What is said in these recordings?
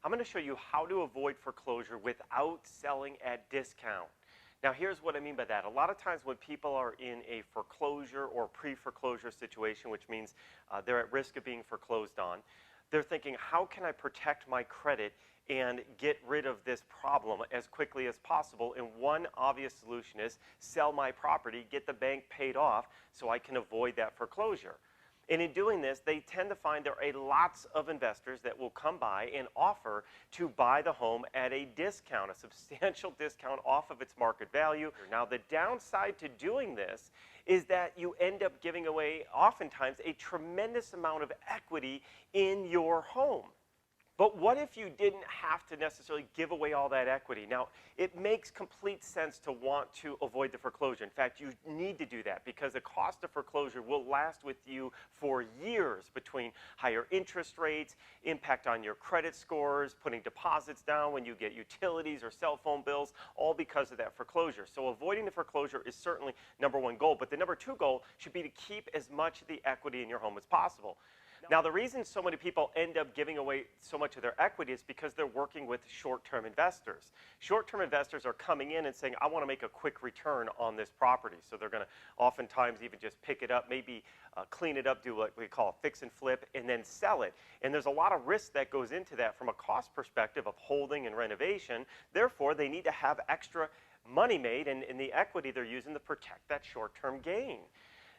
I'm going to show you how to avoid foreclosure without selling at discount. Now, here's what I mean by that. A lot of times when people are in a foreclosure or pre-foreclosure situation, which means they're at risk of being foreclosed on, they're thinking, how can I protect my credit and get rid of this problem as quickly as possible? And one obvious solution is sell my property, get the bank paid off so I can avoid that foreclosure. And in doing this, they tend to find there are lots of investors that will come by and offer to buy the home at a discount, a substantial discount off of its market value. Now, the downside to doing this is that you end up giving away, oftentimes, a tremendous amount of equity in your home. But what if you didn't have to necessarily give away all that equity? Now, it makes complete sense to want to avoid the foreclosure. In fact, you need to do that because the cost of foreclosure will last with you for years between higher interest rates, impact on your credit scores, putting deposits down when you get utilities or cell phone bills, all because of that foreclosure. So avoiding the foreclosure is certainly #1 goal, but the #2 goal should be to keep as much of the equity in your home as possible. Now, the reason so many people end up giving away so much of their equity is because they're working with short-term investors. Short-term investors are coming in and saying, I want to make a quick return on this property. So they're going to oftentimes even just pick it up, maybe clean it up, do what we call a fix and flip, and then sell it. And there's a lot of risk that goes into that from a cost perspective of holding and renovation. Therefore, they need to have extra money made, and the equity they're using to protect that short-term gain.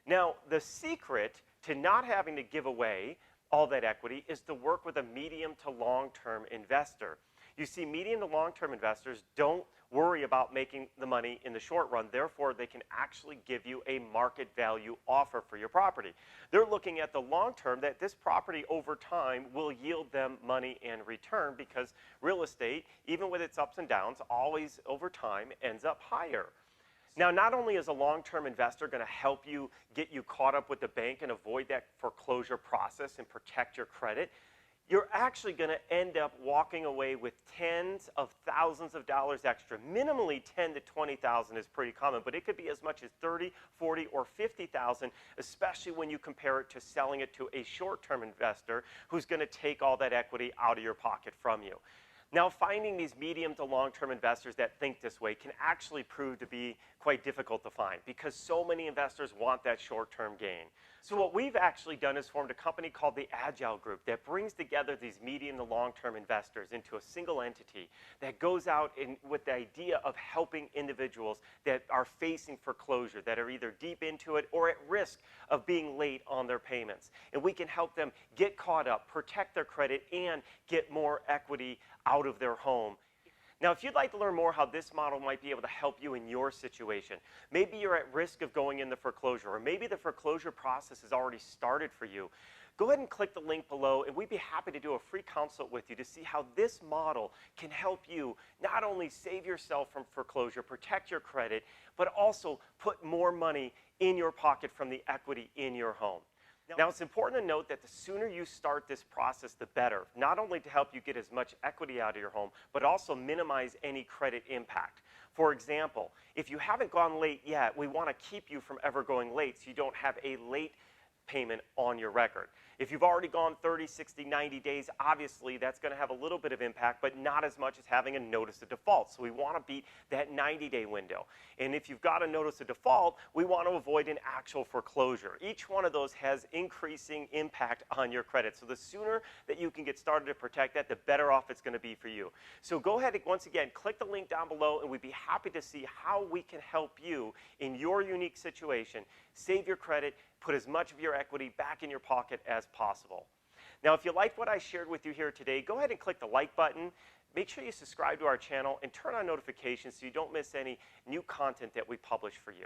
Now, the secret to not having to give away all that equity is to work with a medium to long-term investor. You see, medium to long-term investors don't worry about making the money in the short run. Therefore, they can actually give you a market value offer for your property. They're looking at the long term that this property over time will yield them money in return because real estate, even with its ups and downs, always over time ends up higher. Now, not only is a long-term investor going to help you get you caught up with the bank and avoid that foreclosure process and protect your credit, you're actually going to end up walking away with tens of thousands of dollars extra. Minimally 10 to 20,000 is pretty common, but it could be as much as 30, 40, or 50,000, especially when you compare it to selling it to a short-term investor who's going to take all that equity out of your pocket from you. Now, finding these medium to long-term investors that think this way can actually prove to be quite difficult to find because so many investors want that short-term gain. So what we've actually done is formed a company called the Agile Group that brings together these medium to long-term investors into a single entity that goes out with the idea of helping individuals that are facing foreclosure, that are either deep into it or at risk of being late on their payments. And we can help them get caught up, protect their credit, and get more equity out of their home. Now, if you'd like to learn more how this model might be able to help you in your situation, maybe you're at risk of going into foreclosure, or maybe the foreclosure process has already started for you, go ahead and click the link below, and we'd be happy to do a free consult with you to see how this model can help you not only save yourself from foreclosure, protect your credit, but also put more money in your pocket from the equity in your home. Now, it's important to note that the sooner you start this process, the better, not only to help you get as much equity out of your home, but also minimize any credit impact. For example, if you haven't gone late yet, we want to keep you from ever going late so you don't have a late payment on your record. If you've already gone 30, 60, 90 days, obviously that's going to have a little bit of impact, but not as much as having a notice of default. So we want to beat that 90-day window. And if you've got a notice of default, we want to avoid an actual foreclosure. Each one of those has increasing impact on your credit. So the sooner that you can get started to protect that, the better off it's going to be for you. So go ahead and once again, click the link down below, and we'd be happy to see how we can help you in your unique situation, save your credit, put as much of your equity back in your pocket as possible. Now, if you liked what I shared with you here today, go ahead and click the like button. Make sure you subscribe to our channel and turn on notifications so you don't miss any new content that we publish for you.